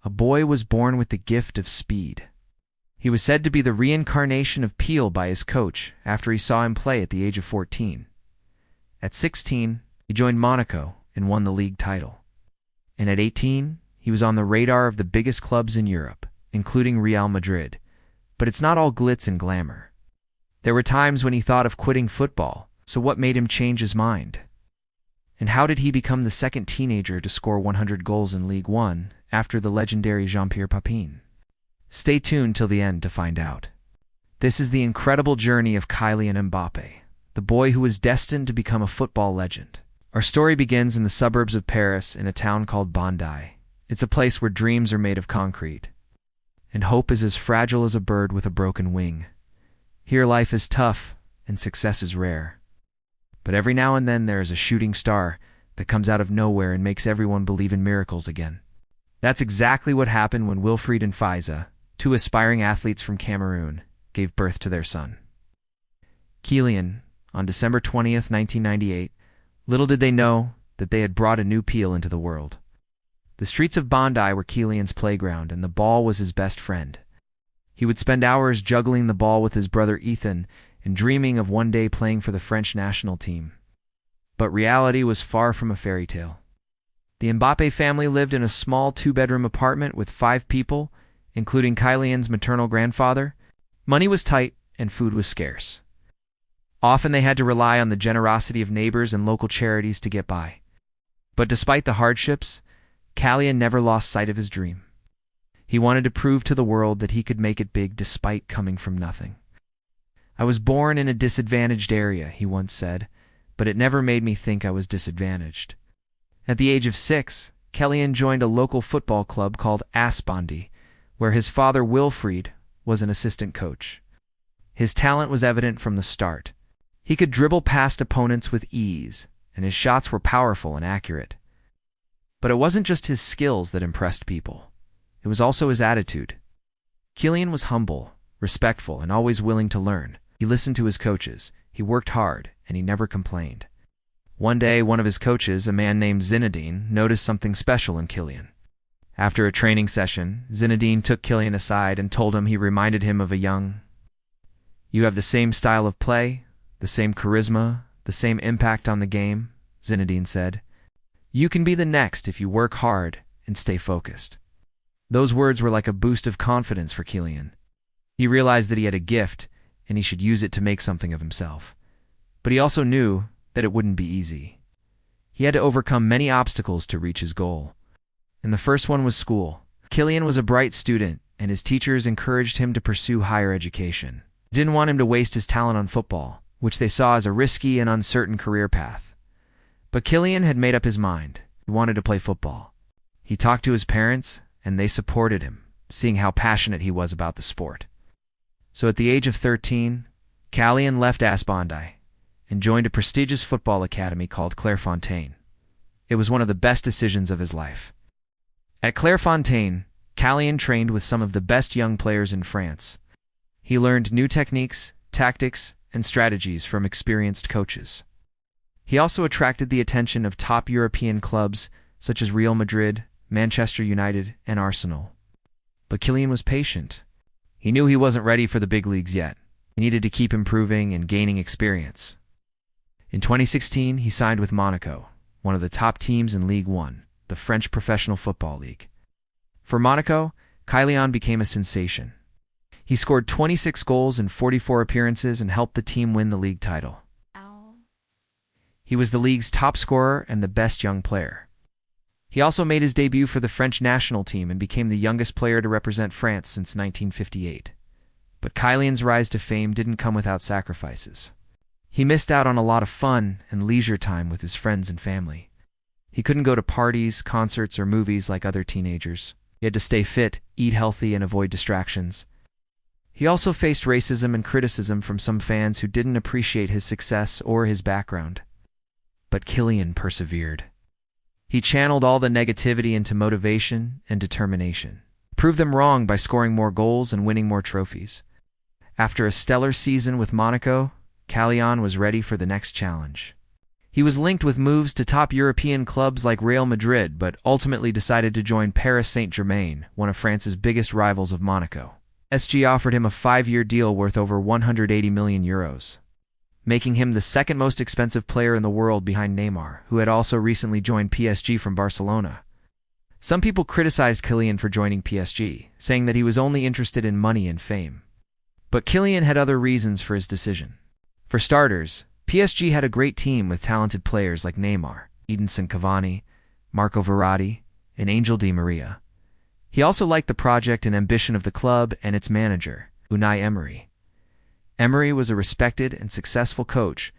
a boy was born with the gift of speed. He was said to be the reincarnation of Peel by his coach after he saw him play at the age of 14. At 16, he joined Monaco and won the league title. And at 18, he was on the radar of the biggest clubs in Europe, including Real Madrid. But it's not all glitz and glamour. There were times when he thought of quitting football, so what made him change his mind? And how did he become the second teenager to score 100 goals in Ligue 1 after the legendary Jean-Pierre Papin? Stay tuned till the end to find out. This is the incredible journey of Kylian Mbappé, the boy who was destined to become a football legend. Our story begins in the suburbs of Paris in a town called Bondy. It's a place where dreams are made of concrete, and hope is as fragile as a bird with a broken wing. Here life is tough, and success is rare. But every now and then there is a shooting star that comes out of nowhere and makes everyone believe in miracles again. That's exactly what happened when Wilfried and Faiza, two aspiring athletes from Cameroon, gave birth to their son. Kylian, on December 20th, 1998, little did they know that they had brought a new Peel into the world. The streets of Bondy were Kylian's playground, and the ball was his best friend. He would spend hours juggling the ball with his brother Ethan and dreaming of one day playing for the French national team. But reality was far from a fairy tale. The Mbappé family lived in a small two-bedroom apartment with 5 people, including Kylian's maternal grandfather. Money was tight and food was scarce. Often they had to rely on the generosity of neighbors and local charities to get by. But despite the hardships, Kylian never lost sight of his dream. He wanted to prove to the world that he could make it big despite coming from nothing. "I was born in a disadvantaged area," he once said, "but it never made me think I was disadvantaged." At the age of 6, Kylian joined a local football club called Bondy, where his father Wilfried was an assistant coach. His talent was evident from the start. He could dribble past opponents with ease, and his shots were powerful and accurate. But it wasn't just his skills that impressed people. It was also his attitude. Kylian was humble, respectful, and always willing to learn. He listened to his coaches, he worked hard, and he never complained. One day, one of his coaches, a man named Zinedine, noticed something special in Kylian. After a training session, Zinedine took Kylian aside and told him he reminded him of a young. "You have the same style of play, the same charisma, the same impact on the game," Zinedine said. "You can be the next if you work hard and stay focused." Those words were like a boost of confidence for Kylian. He realized that he had a gift, and he should use it to make something of himself. But he also knew that it wouldn't be easy. He had to overcome many obstacles to reach his goal. And the first one was school. Kylian was a bright student, and his teachers encouraged him to pursue higher education. They didn't want him to waste his talent on football, which they saw as a risky and uncertain career path. But Kylian had made up his mind. He wanted to play football. He talked to his parents, and they supported him, seeing how passionate he was about the sport. So at the age of 13, Kylian left Bondy and joined a prestigious football academy called Clairefontaine. It was one of the best decisions of his life. At Clairefontaine, Kylian trained with some of the best young players in France. He learned new techniques, tactics, and strategies from experienced coaches. He also attracted the attention of top European clubs such as Real Madrid, Manchester United, and Arsenal. But Kylian was patient. He knew he wasn't ready for the big leagues yet. He needed to keep improving and gaining experience. In 2016, he signed with Monaco, one of the top teams in Ligue 1, the French professional football league. For Monaco, Kylian became a sensation. He scored 26 goals in 44 appearances and helped the team win the league title. He was the league's top scorer and the best young player. He also made his debut for the French national team and became the youngest player to represent France since 1958. But Kylian's rise to fame didn't come without sacrifices. He missed out on a lot of fun and leisure time with his friends and family. He couldn't go to parties, concerts, or movies like other teenagers. He had to stay fit, eat healthy, and avoid distractions. He also faced racism and criticism from some fans who didn't appreciate his success or his background. But Kylian persevered. He channeled all the negativity into motivation and determination. Proved them wrong by scoring more goals and winning more trophies. After a stellar season with Monaco, Kylian was ready for the next challenge. He was linked with moves to top European clubs like Real Madrid, but ultimately decided to join Paris Saint-Germain, one of France's biggest rivals of Monaco. PSG offered him a 5-year deal worth over €180 million, making him the second most expensive player in the world behind Neymar, who had also recently joined PSG from Barcelona. Some people criticized Kylian for joining PSG, saying that he was only interested in money and fame. But Kylian had other reasons for his decision. For starters, PSG had a great team with talented players like Neymar, Edinson Cavani, Marco Verratti, and Angel Di Maria. He also liked the project and ambition of the club and its manager, Unai Emery. Emery was a respected and successful coach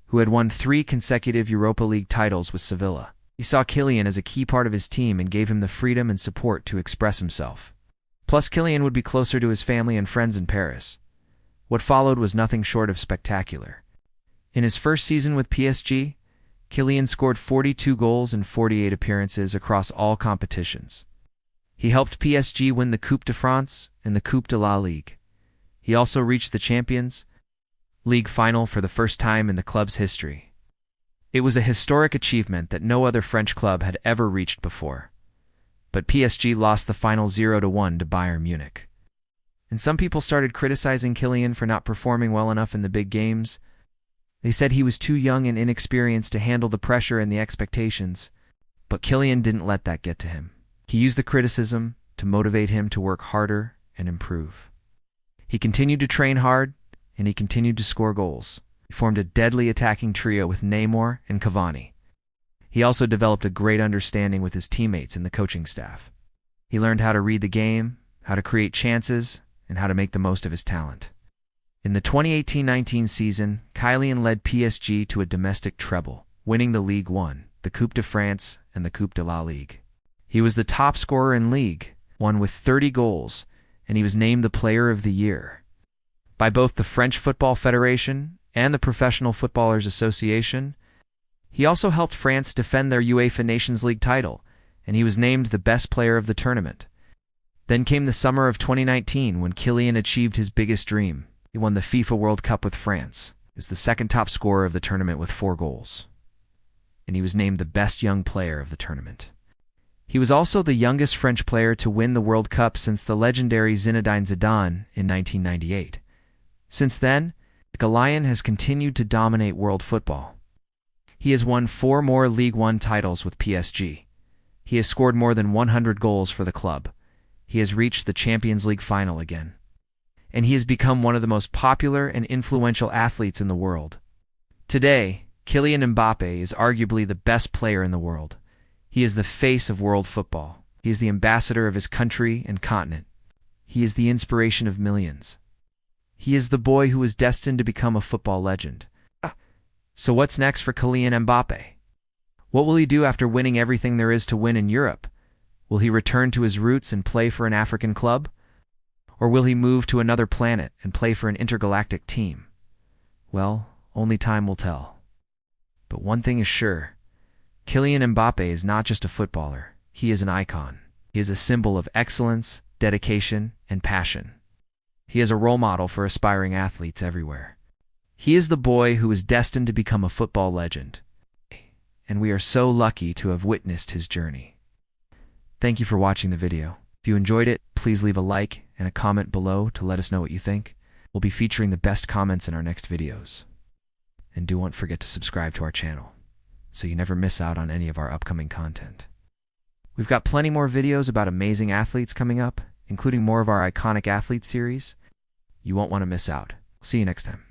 who had won 3 consecutive Europa League titles with Sevilla. He saw Kylian as a key part of his team and gave him the freedom and support to express himself. Plus, Kylian would be closer to his family and friends in Paris. What followed was nothing short of spectacular. In his first season with PSG, Kylian scored 42 goals in 48 appearances across all competitions. He helped PSG win the Coupe de France and the Coupe de la Ligue. He also reached the Champions League final for the first time in the club's history. It was a historic achievement that no other French club had ever reached before. But PSG lost the final 0-1 to Bayern Munich. And some people started criticizing Kylian for not performing well enough in the big games. They said he was too young and inexperienced to handle the pressure and the expectations. But Kylian didn't let that get to him. He used the criticism to motivate him to work harder and improve. He continued to train hard, and he continued to score goals. He formed a deadly attacking trio with Neymar and Cavani. He also developed a great understanding with his teammates and the coaching staff. He learned how to read the game, how to create chances, and how to make the most of his talent. In the 2018-19 season, Kylian led PSG to a domestic treble, winning the Ligue 1, the Coupe de France, and the Coupe de la Ligue. He was the top scorer in Ligue 1 with 30 goals, and he was named the Player of the Year by both the French Football Federation and the Professional Footballers Association. He also helped France defend their UEFA Nations League title, and he was named the best player of the tournament. Then came the summer of 2019 when Kylian achieved his biggest dream. He won the FIFA World Cup with France. He was the second top scorer of the tournament with 4 goals. And he was named the best young player of the tournament. He was also the youngest French player to win the World Cup since the legendary Zinedine Zidane in 1998. Since then, Kylian has continued to dominate world football. He has won 4 more Ligue 1 titles with PSG. He has scored more than 100 goals for the club. He has reached the Champions League final again. And he has become one of the most popular and influential athletes in the world. Today, Kylian Mbappé is arguably the best player in the world. He is the face of world football. He is the ambassador of his country and continent. He is the inspiration of millions. He is the boy who is destined to become a football legend. So what's next for Kylian Mbappé? What will he do after winning everything there is to win in Europe? Will he return to his roots and play for an African club? Or will he move to another planet and play for an intergalactic team? Well, only time will tell. But one thing is sure, Kylian Mbappé is not just a footballer, he is an icon. He is a symbol of excellence, dedication, and passion. He is a role model for aspiring athletes everywhere. He is the boy who is destined to become a football legend. And we are so lucky to have witnessed his journey. Thank you for watching the video. If you enjoyed it, please leave a like and a comment below to let us know what you think. We'll be featuring the best comments in our next videos. And don't forget to subscribe to our channel, so you never miss out on any of our upcoming content. We've got plenty more videos about amazing athletes coming up, including more of our iconic athlete series. You won't want to miss out. See you next time.